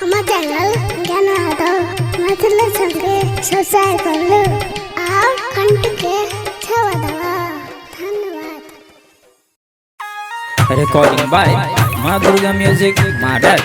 ನಮ್ಮ ಚಾನಲ್ ಜ್ಞಾನ ಆದೋ ಮೊದಲ ಸಂಖ್ಯೆ ಸಬ್ಸ್ಕ್राइब कर लो और घंट के छवा दवा धन्यवाद। रिकॉर्डिंग बाय माँ दुर्गा म्यूजिक माडर।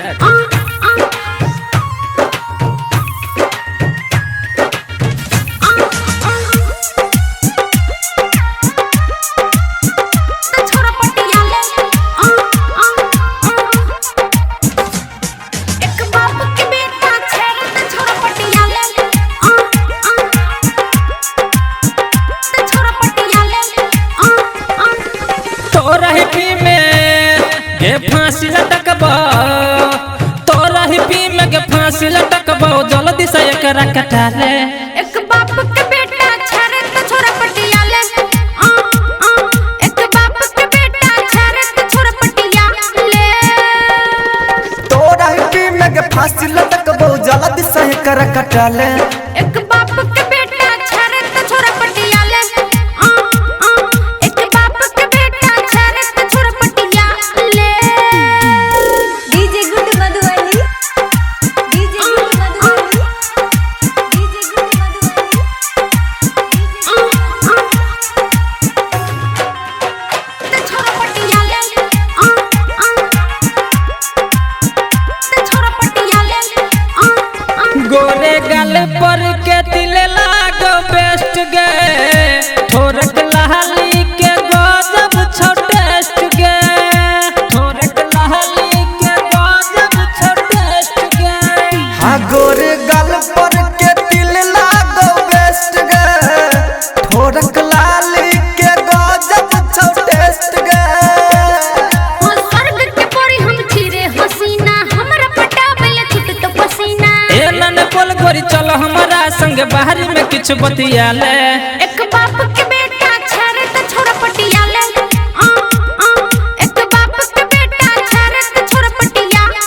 फांसी लटकबो तोरा हिपी में के फांसी लटकबो जल्दी से एकरा कटा ले। एक बाप के बेटा छरे त छोरा पटिया ले एक बाप के बेटा छरे त छोरा पटिया ले। तोरा हिपी में के फांसी लटकबो जल्दी से एकरा कटा ले। एक बाप के बेटा छरे त छोरा पटिया ले एक बाप के बेटा छरे त छोरा पटिया ले। गोरे गाल पर के तिल लागो बेस्ट गे थोरक लहली के गजब छोटेस्ट गे थोरक लहली के गजब छोटेस्ट गे। हाँ गोरे गाल पर के तिल लागो बेस्ट गे थोरक लहली के गजब छोटेस्ट गे। स्वर्ग के परी हम छिरे हसीना हमरा पटावल छुट तो पसीना। ए नन बोल गोरी चलो हमारा संग बाहरी में कुछ बतिया ले। एक बाप के बेटा छरे त छोरा पटिया ले एक बाप के बेटा छरे त छोरा पटिया ले।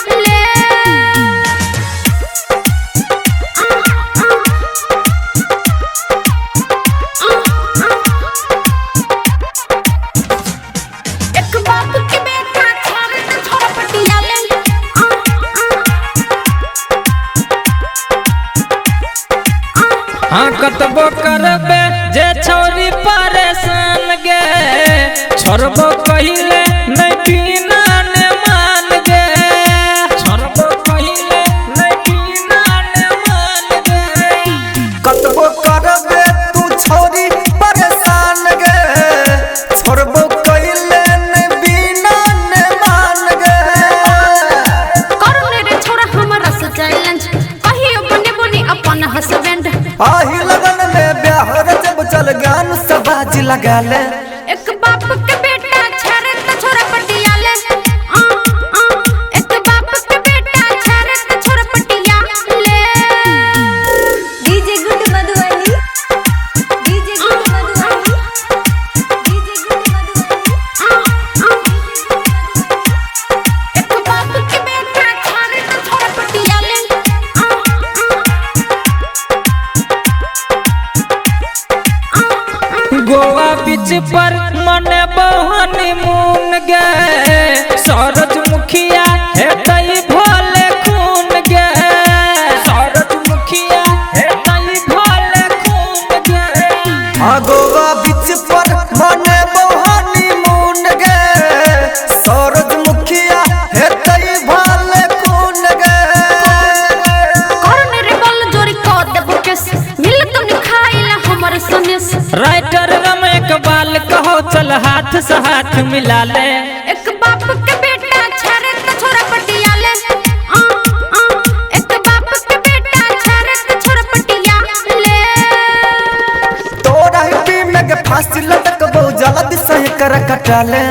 एक बाप के बेटा छरे त छोरा पटिया ले। हाँ कतबो करबे जे छोरी परेशान गे छोड़बो कहिले नहीं पीना ने मान गे छोड़बो कहिले नहीं पीना ने मान गे। कतबो करबे तू छोरी परेशान गे छोड़बो कइले ने बिना ने मान गे। करुणे रे छोरा हमरा से चैलेंज कहियो बने बने अपन हस्बैंड। आही लगन में ब्याह जब चल गान सबाजी लगा ले। एक बाप के बेटा छरे त छोरा पटिया ले एक बाप के बेटा छरे त छोरा पटिया ले। DJ good Madhubani DJ good Madhubani DJ good Madhubani. एक बाप के बेटा छरे त छोरा पटिया ले गोवा बीच पर मने बहनी मून गे सरज मुखिया है तई भोले खून गे सरज मुखिया है तई भोले खून गे। हाँ गोवा बीच पर मने बहानी मून गे सौरज मुखिया है तई भाले खून गे। करुणे रे बल जोरी को देबो केस मिल तुम खाइला हमर सनेस। राइटर रम एक बाल कहो चल हाथ से हाथ मिला ले। एक बाप के बेटा छरे त छोरा पटिया ले एक बाप के बेटा छरे त छोरा पटिया ले। तोरा हिपी में के फांसी लटकबो जल्दी से कर कटा ले।